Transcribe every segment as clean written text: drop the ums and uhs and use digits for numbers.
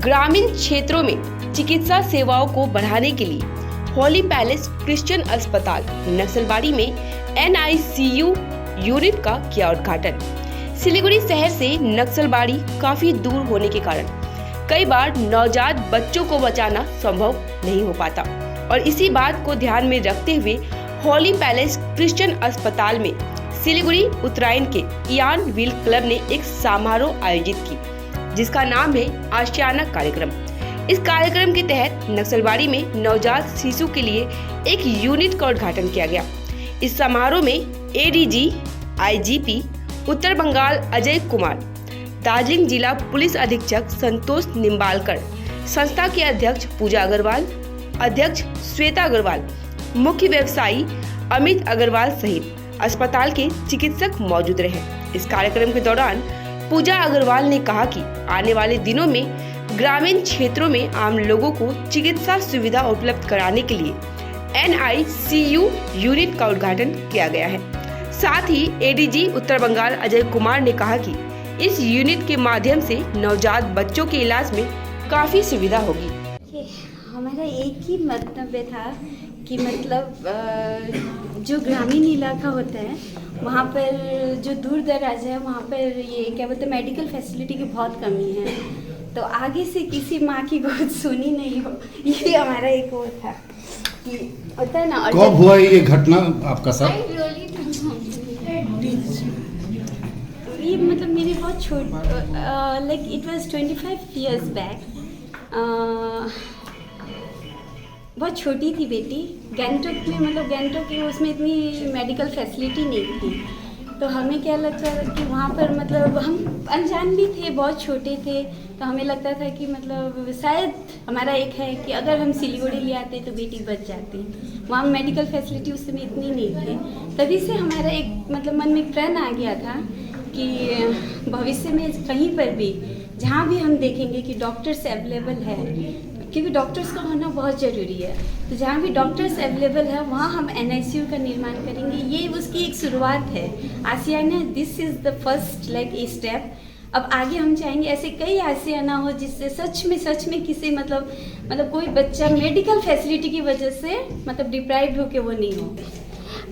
ग्रामीण क्षेत्रों में चिकित्सा सेवाओं को बढ़ाने के लिए होली पैलेस क्रिश्चियन अस्पताल नक्सलबाड़ी में NICU यूनिट का किया उद्घाटन। सिलीगुड़ी शहर से नक्सलबाड़ी काफी दूर होने के कारण कई बार नवजात बच्चों को बचाना संभव नहीं हो पाता और इसी बात को ध्यान में रखते हुए होली पैलेस क्रिश्चियन अस्पताल में सिलीगुड़ी उत्तरायण के इयान व्हील क्लब ने एक समारोह आयोजित की, जिसका नाम है आशियाना कार्यक्रम। इस कार्यक्रम के तहत नक्सलबाड़ी में नवजात शिशु के लिए एक यूनिट का उद्घाटन किया गया। इस समारोह में ADG IGP उत्तर बंगाल अजय कुमार, दार्जिलिंग जिला पुलिस अधीक्षक संतोष निम्बालकर, संस्था के अध्यक्ष पूजा अग्रवाल, अध्यक्ष श्वेता अग्रवाल, मुख्य व्यवसायी अमित अग्रवाल सहित अस्पताल के चिकित्सक मौजूद रहे। इस कार्यक्रम के दौरान पूजा अग्रवाल ने कहा कि आने वाले दिनों में ग्रामीण क्षेत्रों में आम लोगों को चिकित्सा सुविधा उपलब्ध कराने के लिए NICU यूनिट का उद्घाटन किया गया है। साथ ही ADG उत्तर बंगाल अजय कुमार ने कहा कि इस यूनिट के माध्यम से नवजात बच्चों के इलाज में काफी सुविधा होगी। हमारा एक ही मंतव्य था कि मतलब जो ग्रामीण इलाका होता है वहाँ पर जो दूर दराज है वहाँ पर ये क्या बोलते हैं मेडिकल फैसिलिटी की बहुत कमी है, तो आगे से किसी माँ की गोद सुनी नहीं हो, ये हमारा एक वो था कि होता है ना। कब हुआ ये घटना आपका साथ? ये मतलब मेरी बहुत like it was 25 years back. बहुत छोटी थी बेटी, गैंगटॉक में मतलब गैंगटॉक के उसमें इतनी मेडिकल फैसिलिटी नहीं थी, तो हमें क्या लगता था कि वहाँ पर मतलब हम अनजान भी थे, बहुत छोटे थे, तो हमें लगता था कि मतलब शायद हमारा एक है कि अगर हम सिलीगुड़ी ले आते तो बेटी बच जाती। वहाँ मेडिकल फैसिलिटी उस समय इतनी नहीं थी, तभी से हमारा एक मतलब मन में प्रण आ गया था कि भविष्य में कहीं पर भी जहाँ भी हम देखेंगे कि डॉक्टर्स अवेलेबल है, क्योंकि डॉक्टर्स का होना बहुत ज़रूरी है, तो जहाँ भी डॉक्टर्स अवेलेबल है वहाँ हम NICU का निर्माण करेंगे। ये उसकी एक शुरुआत है। Ashiana this is the first like a step. अब आगे हम चाहेंगे ऐसे कई आशियाना हो जिससे सच में किसी मतलब कोई बच्चा मेडिकल फैसिलिटी की वजह से मतलब डिप्राइव्ड हो के वो नहीं हो।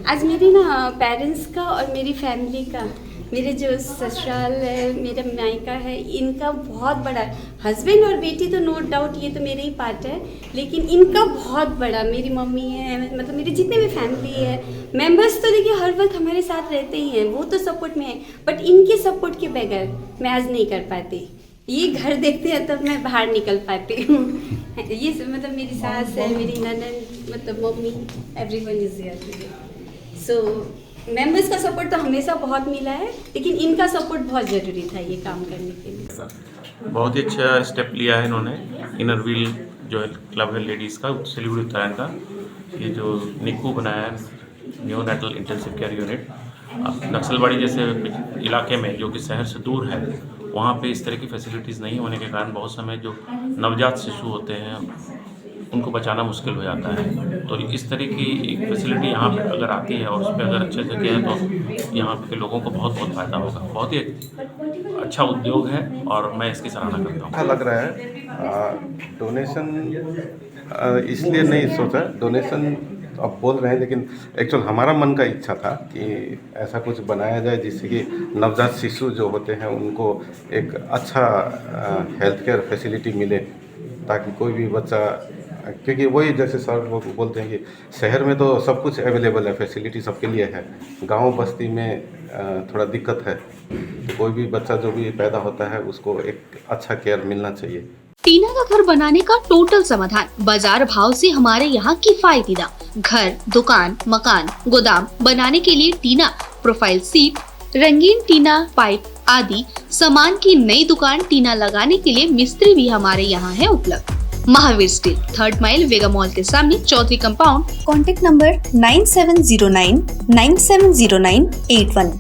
आज मेरी ना पेरेंट्स का और मेरी फैमिली का, मेरे जो ससुराल है, मेरा मायका है, इनका बहुत बड़ा, हस्बैंड और बेटी तो नो डाउट ये तो मेरे ही पार्ट है, लेकिन इनका बहुत बड़ा, मेरी मम्मी है, मतलब मेरी जितने भी फैमिली है मेंबर्स तो देखिए हर वक्त हमारे साथ रहते ही हैं, वो तो सपोर्ट में है, बट इनके सपोर्ट के बगैर मैं आज नहीं कर पाती। ये घर देखते हैं तब मैं बाहर निकल पाती हूँ। ये मतलब मेरी सास है, मेरी ननद, मतलब mummy, everyone is here. So members का सपोर्ट तो हमेशा बहुत मिला है, लेकिन इनका सपोर्ट बहुत ज़रूरी था ये काम करने के लिए। बहुत ही अच्छा स्टेप लिया है इन्होंने। इनर व्हील जो है क्लब है लेडीज़ का सिलीगुड़ी उत्तरायण का, ये जो निक्कू बनाया है, neonatal intensive care unit. Naxalbari जैसे इलाके में जो कि शहर से दूर है, वहाँ पे इस तरह की फैसिलिटीज़ नहीं होने के कारण बहुत समय जो नवजात शिशु होते हैं उनको बचाना मुश्किल हो जाता है। तो इस तरह की एक फैसिलिटी यहाँ पे अगर आती है और उस पर अगर अच्छे से किया तो यहाँ के लोगों को बहुत फ़ायदा होगा। बहुत ही अच्छा उद्योग है और मैं इसकी सराहना करता हूँ। अच्छा लग रहा है। डोनेशन इसलिए नहीं सोचा, डोनेशन अब बोल रहे हैं, लेकिन एक्चुअल हमारा मन का इच्छा था कि ऐसा कुछ बनाया जाए जिससे कि नवजात शिशु जो होते हैं उनको एक अच्छा हेल्थ केयर फैसिलिटी मिले, ताकि कोई भी बच्चा, क्योंकि वही जैसे सर लोग बोलते हैं कि शहर में तो सब कुछ अवेलेबल है, फैसिलिटी सबके लिए है, गांव बस्ती में थोड़ा दिक्कत है, तो कोई भी बच्चा जो भी पैदा होता है उसको एक अच्छा केयर मिलना चाहिए। टीना का घर बनाने का टोटल समाधान बाजार भाव से हमारे यहाँ किफायती दाम। घर, दुकान, मकान, गोदाम बनाने के लिए टीना, प्रोफाइल सीट, रंगीन टीना, पाइप आदि सामान की नई दुकान टीना लगाने के लिए मिस्त्री भी हमारे यहाँ है उपलब्ध। Mahavir steel, 3rd mile Vega mall के सामने, Chaudhary compound. Contact number 9709 970981।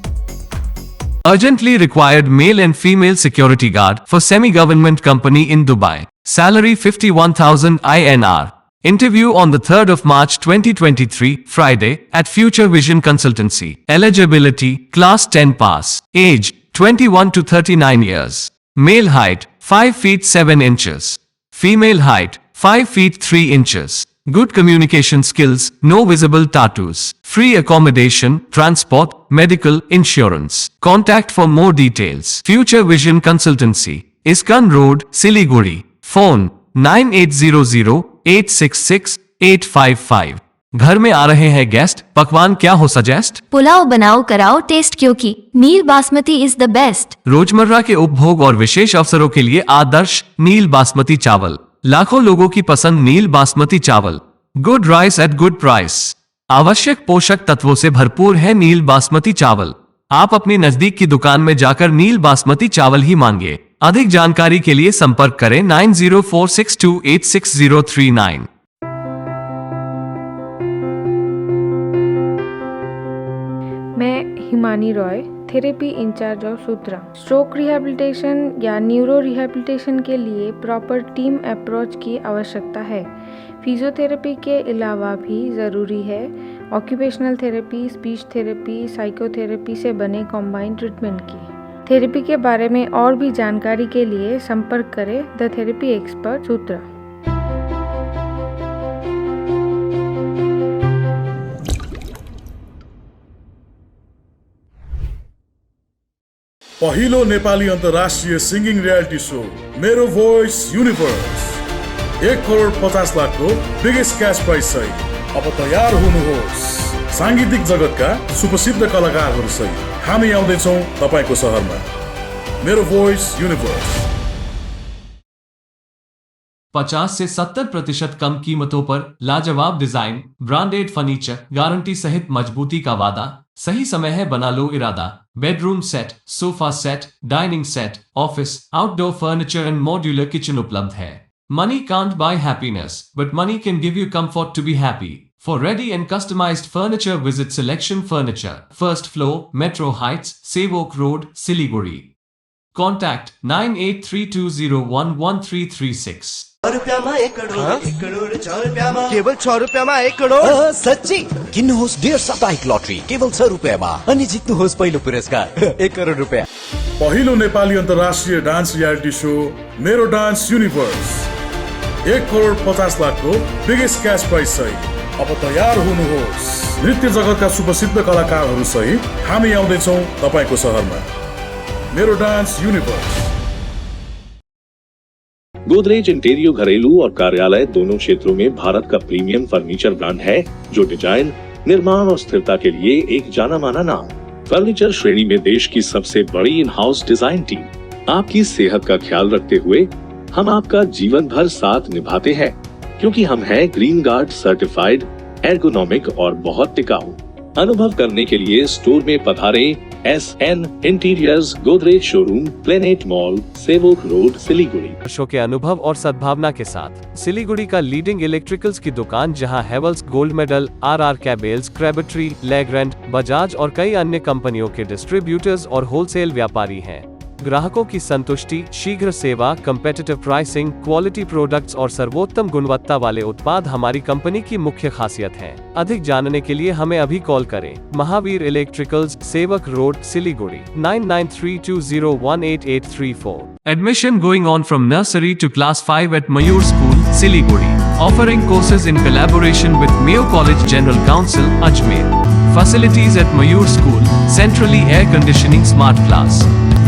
Urgently required male and female security guard for semi-government company in Dubai. Salary 51,000 INR. Interview on the 3rd of March 2023, Friday, at Future Vision Consultancy. Eligibility, Class 10 pass. Age, 21 to 39 years. Male height, 5 feet 7 inches. Female height 5 feet 3 inches. Good communication skills, no visible tattoos. Free accommodation, transport, medical, insurance. Contact for more details. Future Vision Consultancy. Iskan Road, Siliguri. Phone 9800866855. घर में आ रहे हैं guest, पकवान क्या हो suggest? Pulao बनाओ कराओ test, क्योंकि नील बासमती इज द बेस्ट। रोजमर्रा के उपभोग और विशेष अवसरों के लिए आदर्श नील बासमती चावल। लाखों लोगों की पसंद नील बासमती चावल। Good rice at good price. आवश्यक पोषक तत्वों से भरपूर है नील बासमती चावल। आप अपनी नजदीक की दुकान में जाकर नील बासमती चावल ही मांगिए। अधिक जानकारी के लिए संपर्क करें 9046286039। मैं Himani Roy, therapy in-charge of Sutra. Stroke rehabilitation या न्यूरो रिहैबिलिटेशन के लिए प्रॉपर टीम अप्रोच की आवश्यकता है। फिजियोथेरेपी के अलावा भी ज़रूरी है occupational therapy, speech therapy, psychotherapy से बने कॉम्बाइंड ट्रीटमेंट की। थेरेपी के बारे में और भी जानकारी के लिए संपर्क करें द थेरेपी एक्सपर्ट सूत्रा। पहिलो नेपाली अन्तर्राष्ट्रिय सिंगिङ रियालिटी शो मेरो भोइस युनिभर्स 1,50,00,000 को बिगेस्ट क्याश प्राइज सहित अब तयार हुनुहोस्। सांगीतिक जगतका सुप्रसिद्ध कलाकारहरू सहित हामी आउँदैछौँ तपाईको सहरमा। मेरो भोइस युनिभर्स। 50 से 70% कम कीमतों पर लाजवाब डिजाइन, ब्रांडेड फर्नीचर, गारंटी सहित मजबूती का वादा। सही समय है, बना लो इरादा। Bedroom set, sofa set, dining set, office, outdoor furniture and modular kitchen उपलब्ध है। Money can't buy happiness, but money can give you comfort to be happy. For ready and customized furniture, visit Selection Furniture, first floor, Metro Heights, Sevok Road, Siliguri. Contact 9832011336. केवल 6 रुपैयाँमा 1 करोड? सच्ची? किन्नुहोस् डेढ साप्ताहिक lottery केवल 6 रुपैयाँमा अनि जित्नुहोस् पहिलो पुरस्कार 1 करोड रुपैयाँ। पहिलो नेपाली अन्तर्राष्ट्रिय डान्स रियालिटी शो मेरो डान्स युनिभर्स 1,50,00,000 को बिगेस्ट क्याश प्राइज सहित अब तयार हुनुहोस्। नृत्य जगतका सुप्रसिद्ध कलाकारहरू सहित हामी आउँदैछौँ तपाईको सहरमा। मेरो डान्स युनिभर्स। गोदरेज इंटीरियो घरेलू और कार्यालय दोनों क्षेत्रों में भारत का प्रीमियम फर्नीचर ब्रांड है, जो डिजाइन, निर्माण और स्थिरता के लिए एक जाना माना नाम। फर्नीचर श्रेणी में देश की सबसे बड़ी इन हाउस डिजाइन टीम। आपकी सेहत का ख्याल रखते हुए हम आपका जीवन भर साथ निभाते हैं, क्योंकि हम हैं ग्रीन गार्ड सर्टिफाइड, एर्गोनॉमिक और बहुत टिकाऊ। अनुभव करने के लिए स्टोर में पधारें। SN interiors, Godrej showroom, planet mall, Sevoke road, Siliguri. वर्षों के अनुभव और सद्भावना के साथ सिलीगुड़ी का लीडिंग इलेक्ट्रिकल्स की दुकान, जहां Havells gold medal, RR cables, Crabtree, Legrand, Bajaj और कई अन्य कंपनियों के डिस्ट्रीब्यूटर्स और होलसेल व्यापारी हैं। ग्राहकों की संतुष्टि, शीघ्र सेवा, कम्पेटिटिव प्राइसिंग, क्वालिटी प्रोडक्ट्स और सर्वोत्तम गुणवत्ता वाले उत्पाद हमारी कंपनी की मुख्य खासियत हैं। अधिक जानने के लिए हमें अभी कॉल करें। महावीर इलेक्ट्रिकल्स, सेवक road, Siliguri 9932018834। Admission going on from nursery to class 5 at Mayur School, Siliguri, offering courses in collaboration with Mayo College General Council, Ajmer. Facilities at Mayur School: centrally air conditioning, smart class,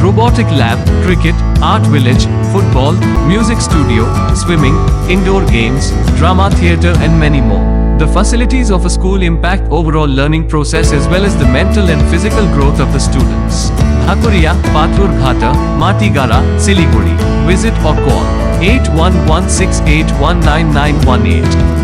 robotic lab, cricket, art village, football, music studio, swimming, indoor games, drama theatre and many more. The facilities of a school impact overall learning process as well as the mental and physical growth of the students. Hakuria, Pathur Ghata, Matigara, Siliguri. Visit or call 8116819918.